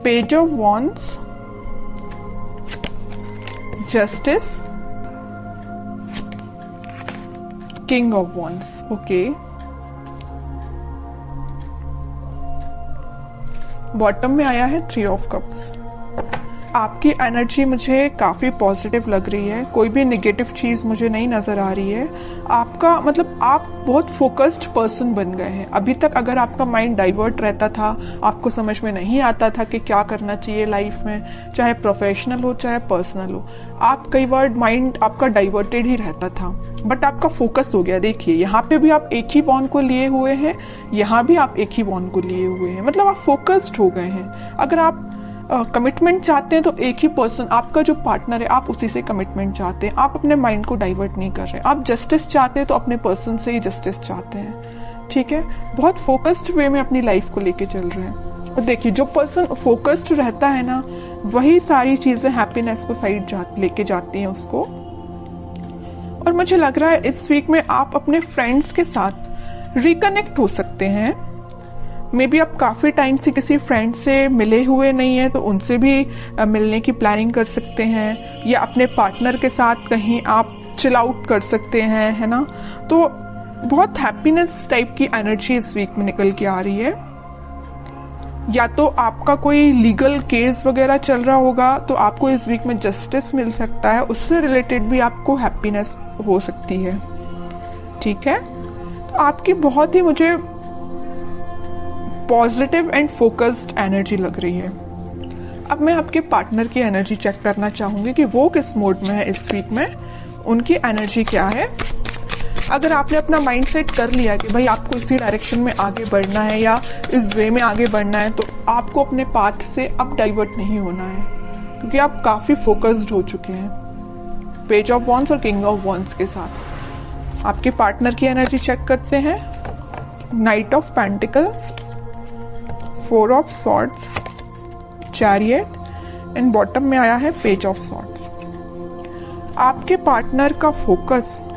Page of wands, justice, king of wands. Okay, bottom में आया है 3 ऑफ कप्स। आपकी एनर्जी मुझे काफी पॉजिटिव लग रही है, कोई भी नेगेटिव चीज मुझे नहीं नजर आ रही है। आपका मतलब आप बहुत फोकस्ड पर्सन बन गए हैं। अभी तक अगर आपका माइंड डाइवर्ट रहता था, आपको समझ में नहीं आता था कि क्या करना चाहिए लाइफ में, चाहे प्रोफेशनल हो चाहे पर्सनल हो, आप कई बार माइंड आपका डाइवर्टेड ही रहता था, बट आपका फोकस हो गया। देखिए यहाँ पे भी आप एक ही बॉन्ड को लिए हुए हैं, यहाँ भी आप एक ही बॉन्ड को लिए हुए हैं, मतलब आप फोकस्ड हो गए हैं। अगर आप कमिटमेंट चाहते हैं तो एक ही पर्सन, आपका जो पार्टनर है, आप उसी से कमिटमेंट चाहते हैं। आप अपने माइंड को डाइवर्ट नहीं कर रहे। आप जस्टिस चाहते हैं तो अपने पर्सन से ही जस्टिस चाहते हैं। ठीक है, बहुत फोकस्ड वे में अपनी लाइफ को लेके चल रहे हैं। और देखिए जो पर्सन फोकस्ड रहता है ना, वही सारी चीजें हैप्पीनेस को साइड लेके जाती हैं उसको। और मुझे लग रहा है इस वीक में आप अपने फ्रेंड्स के साथ रिकनेक्ट हो सकते हैं। मे बी आप काफी टाइम से किसी फ्रेंड से मिले हुए नहीं है, तो उनसे भी मिलने की प्लानिंग कर सकते हैं, या अपने पार्टनर के साथ कहीं आप चिल आउट कर सकते हैं, है ना। तो बहुत हैप्पीनेस टाइप की एनर्जी इस वीक में निकल के आ रही है। या तो आपका कोई लीगल केस वगैरह चल रहा होगा, तो आपको इस वीक में जस्टिस मिल सकता है, उससे रिलेटेड भी आपको हैप्पीनेस हो सकती है। ठीक है, तो आपकी बहुत ही मुझे पॉजिटिव एंड फोकस्ड एनर्जी लग रही है। अब मैं आपके पार्टनर की एनर्जी चेक करना चाहूंगी कि वो किस मोड में है इस वीक में, उनकी एनर्जी क्या है। अगर आपने अपना माइंड सेट कर लिया कि भाई आपको इसी डायरेक्शन में आगे बढ़ना है या इस वे में आगे बढ़ना है, तो आपको अपने पाथ से अब डाइवर्ट नहीं होना है, क्योंकि आप काफी फोकस्ड हो चुके हैं पेज ऑफ वॉन्ड्स और किंग ऑफ वॉन्ड्स के साथ। आपके पार्टनर की एनर्जी चेक करते हैं। Night of pentacle, 4 of swords, chariot and bottom में आया है पेज ऑफ सॉर्ड्स। आपके पार्टनर का फोकस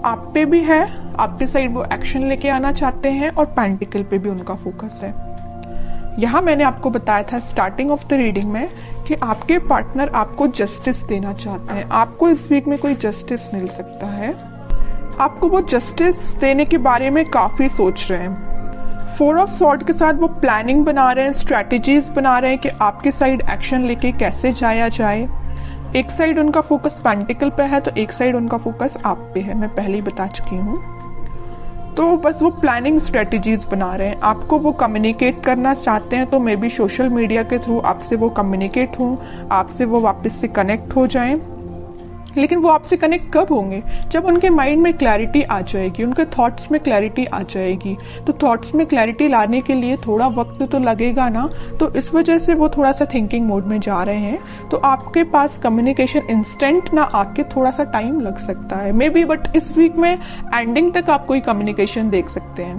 आप पे भी है, आपके साइड वो एक्शन लेके आना चाहते हैं, और पेंटिकल पे भी उनका फोकस है। यहां मैंने आपको बताया था स्टार्टिंग ऑफ द रीडिंग में कि आपके पार्टनर आपको जस्टिस देना चाहते हैं। आपको इस वीक में कोई जस्टिस मिल सकता है। आपको वो जस्टिस देने के बारे में काफी सोच रहे हैं। 4 ऑफ सॉर्ड के साथ वो प्लानिंग बना रहे हैं, स्ट्रैटेजीज बना रहे हैं कि आपके साइड एक्शन लेके कैसे जाया जाए। एक साइड उनका फोकस पेंटिकल पे है, तो एक साइड उनका फोकस आप पे है, मैं पहले ही बता चुकी हूँ। तो बस वो प्लानिंग स्ट्रेटेजीज बना रहे हैं। आपको वो कम्युनिकेट करना चाहते हैं, तो मे बी सोशल मीडिया के थ्रू आपसे वो कम्युनिकेट हो, आपसे वो वापस से कनेक्ट हो जाएं। लेकिन वो आपसे कनेक्ट कब होंगे? जब उनके माइंड में क्लैरिटी आ जाएगी, उनके थॉट्स में क्लैरिटी आ जाएगी। तो थॉट्स में क्लैरिटी लाने के लिए थोड़ा वक्त तो लगेगा ना, तो इस वजह से वो थोड़ा सा थिंकिंग मोड में जा रहे हैं। तो आपके पास कम्युनिकेशन इंस्टेंट ना आके थोड़ा सा टाइम लग सकता है मे बी, बट इस वीक में एंडिंग तक आप कोई कम्युनिकेशन देख सकते हैं।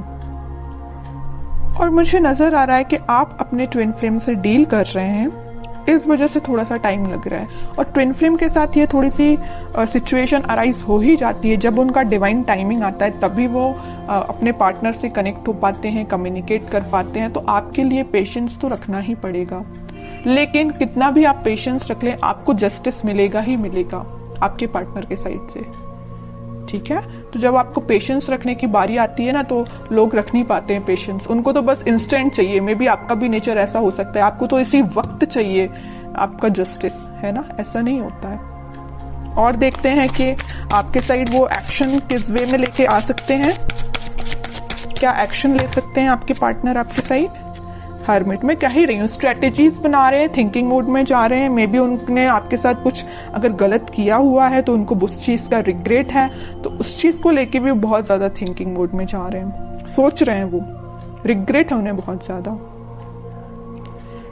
और मुझे नजर आ रहा है कि आप अपने ट्विन फ्लेम से डील कर रहे हैं, इस वजह से थोड़ा सा टाइम लग रहा है। और ट्विन फ्लेम के साथ ये थोड़ी सी सिचुएशन अराइज हो ही जाती है। जब उनका डिवाइन टाइमिंग आता है तभी वो अपने पार्टनर से कनेक्ट हो पाते हैं, कम्युनिकेट कर पाते हैं। तो आपके लिए पेशेंस तो रखना ही पड़ेगा, लेकिन कितना भी आप पेशेंस रख लें, आपको जस्टिस मिलेगा ही मिलेगा आपके पार्टनर के साइड से। ठीक है, तो जब आपको पेशेंस रखने की बारी आती है ना, तो लोग रख नहीं पाते हैं पेशेंस। उनको तो बस इंस्टेंट चाहिए। मे बी आपका भी नेचर ऐसा हो सकता है, आपको तो इसी वक्त चाहिए आपका जस्टिस, है ना। ऐसा नहीं होता है। और देखते हैं कि आपके साइड वो एक्शन किस वे में लेके आ सकते हैं, क्या एक्शन ले सकते हैं आपके पार्टनर आपके साइड। हर्मिट में कह ही रही हूँ, स्ट्रेटेजीज बना रहे हैं, थिंकिंग मोड में जा रहे हैं। मे बी उनने आपके साथ कुछ अगर गलत किया हुआ है तो उनको उस चीज का रिग्रेट है, तो उस चीज को लेके भी बहुत ज्यादा थिंकिंग मोड में जा रहे हैं, सोच रहे हैं, वो रिग्रेट है उन्हें बहुत ज्यादा।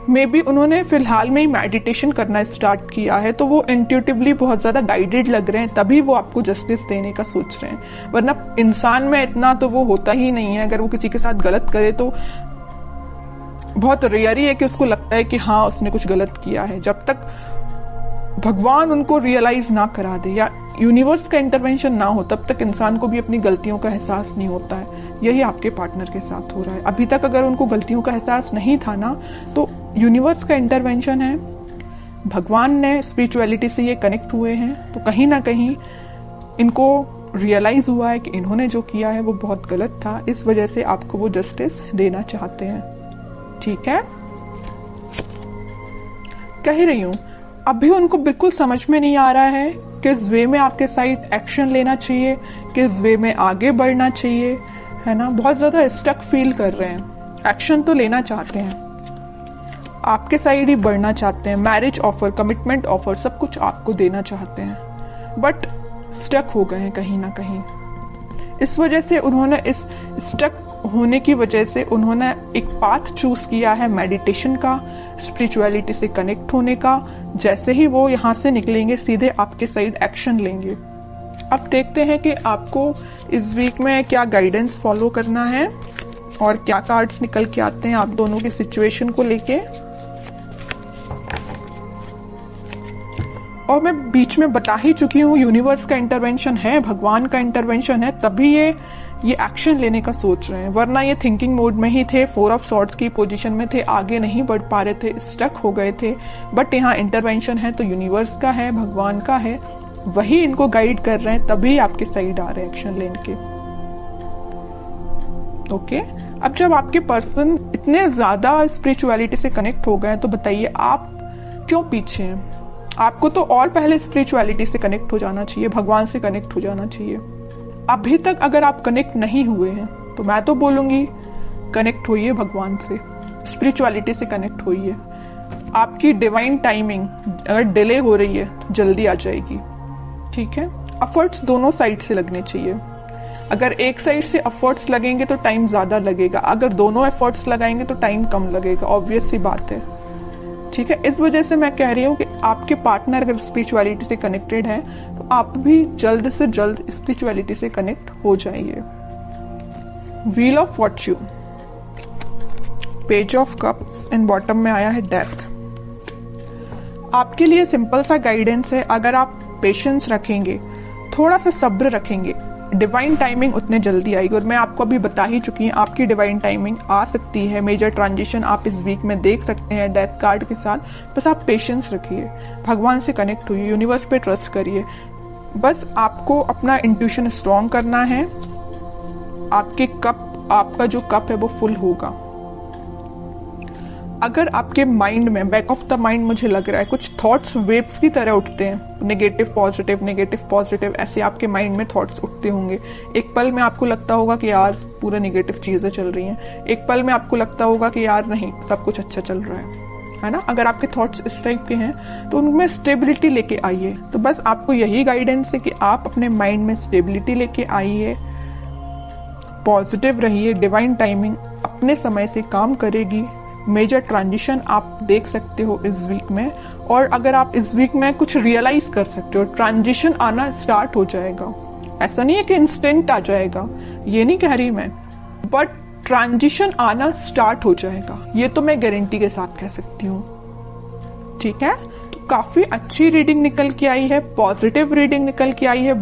मे बी उन्होंने फिलहाल में ही मेडिटेशन करना स्टार्ट किया है, तो वो इंट्यूटिवली बहुत ज्यादा गाइडेड लग रहे हैं, तभी वो आपको जस्टिस देने का सोच रहे हैं। वरना इंसान में इतना तो वो होता ही नहीं है। अगर वो किसी के साथ गलत करे तो बहुत रेयर ही है कि उसको लगता है कि हाँ उसने कुछ गलत किया है। जब तक भगवान उनको रियलाइज ना करा दे या यूनिवर्स का इंटरवेंशन ना हो, तब तक इंसान को भी अपनी गलतियों का एहसास नहीं होता है। यही आपके पार्टनर के साथ हो रहा है। अभी तक अगर उनको गलतियों का एहसास नहीं था ना, तो यूनिवर्स का इंटरवेंशन है, भगवान ने स्पिरिचुअलिटी से ये कनेक्ट हुए हैं, तो कहीं ना कहीं इनको रियलाइज हुआ है कि इन्होंने जो किया है वो बहुत गलत था, इस वजह से आपको वो जस्टिस देना चाहते हैं। ठीक है, कह रही हूं अभी उनको बिल्कुल समझ में नहीं आ रहा है किस वे में आपके साइड एक्शन लेना चाहिए, किस वे में आगे बढ़ना चाहिए, है ना। बहुत ज्यादा स्टक फील कर रहे हैं, एक्शन तो लेना चाहते हैं, आपके साइड ही बढ़ना चाहते हैं, मैरिज ऑफर, कमिटमेंट ऑफर सब कुछ आपको देना चाहते हैं, बट स्टक हो गए हैं कहीं ना कहीं। इस वजह से उन्होंने इस स्टक होने की वजह से उन्होंने एक पाथ चूज किया है मेडिटेशन का, स्पिरिचुअलिटी से कनेक्ट होने का। जैसे ही वो यहाँ से निकलेंगे सीधे आपके साइड एक्शन लेंगे। अब देखते हैं कि आपको इस वीक में क्या गाइडेंस फॉलो करना है और क्या कार्ड्स निकल के आते हैं आप दोनों की सिचुएशन को लेके। और मैं बीच में बता ही चुकी हूँ, यूनिवर्स का इंटरवेंशन है, भगवान का इंटरवेंशन है, तभी ये एक्शन लेने का सोच रहे हैं, वरना ये थिंकिंग मोड में ही थे, 4 ऑफ सॉर्ड्स की पोजीशन में थे, आगे नहीं बढ़ पा रहे थे, स्टक हो गए थे। बट यहाँ इंटरवेंशन है तो यूनिवर्स का है, भगवान का है, वही इनको गाइड कर रहे हैं, तभी आपके साइड आ रहे हैं एक्शन लेने के। ओके, अब जब आपके पर्सन इतने ज्यादा स्पिरिचुअलिटी से कनेक्ट हो गए तो बताइए आप क्यों पीछे हैं? आपको तो और पहले स्पिरिचुअलिटी से कनेक्ट हो जाना चाहिए, भगवान से कनेक्ट हो जाना चाहिए। अभी तक अगर आप कनेक्ट नहीं हुए हैं तो मैं तो बोलूंगी कनेक्ट होइए भगवान से, स्पिरिचुअलिटी से कनेक्ट होइए। आपकी डिवाइन टाइमिंग अगर डिले हो रही है तो जल्दी आ जाएगी। ठीक है, एफर्ट्स दोनों साइड से लगने चाहिए। अगर एक साइड से एफर्ट्स लगेंगे तो टाइम ज्यादा लगेगा, अगर दोनों एफर्ट्स लगाएंगे तो टाइम कम लगेगा, ऑब्वियस सी बात है। ठीक है, इस वजह से मैं कह रही हूँ कि आपके पार्टनर अगर स्पिरिचुअलिटी से कनेक्टेड है तो आप भी जल्द से जल्द स्पिरिचुअलिटी से कनेक्ट हो जाइए। Wheel of Fortune, page of cups and bottom में आया है डेथ। आपके लिए सिंपल सा गाइडेंस है, अगर आप पेशेंस रखेंगे, थोड़ा सा सब्र रखेंगे, डिवाइन टाइमिंग उतने जल्दी आएगी। और मैं आपको अभी बता ही चुकी हूँ आपकी डिवाइन टाइमिंग आ सकती है, मेजर ट्रांजिशन आप इस वीक में देख सकते हैं डेथ कार्ड के साथ। बस आप पेशेंस रखिए, भगवान से कनेक्ट हुइए, यूनिवर्स पे ट्रस्ट करिए। बस आपको अपना इंट्यूशन स्ट्रॉन्ग करना है, आपका जो कप है वो फुल होगा। अगर आपके माइंड में, बैक ऑफ द माइंड मुझे लग रहा है कुछ थॉट्स वेव्स की तरह उठते हैं, नेगेटिव पॉजिटिव ऐसे आपके माइंड में थॉट्स उठते होंगे। एक पल में आपको लगता होगा कि यार पूरा नेगेटिव चीजें चल रही हैं, एक पल में आपको लगता होगा कि यार नहीं सब कुछ अच्छा चल रहा है ना। अगर आपके थॉट्स इस टाइप के हैं तो उनमें स्टेबिलिटी लेके आइए। तो बस आपको यही गाइडेंस है कि आप अपने माइंड में स्टेबिलिटी लेके आइए, पॉजिटिव रहिए, डिवाइन टाइमिंग अपने समय से काम करेगी। मेजर ट्रांजिशन आप देख सकते हो इस वीक में, और अगर आप इस वीक में कुछ रियलाइज कर सकते हो, ट्रांजिशन आना स्टार्ट हो जाएगा। ऐसा नहीं है कि इंस्टेंट आ जाएगा, ये नहीं कह रही मैं, बट ट्रांजिशन आना स्टार्ट हो जाएगा, ये तो मैं गारंटी के साथ कह सकती हूँ। ठीक है, तो काफी अच्छी रीडिंग निकल के आई है, पॉजिटिव रीडिंग निकल के आई है।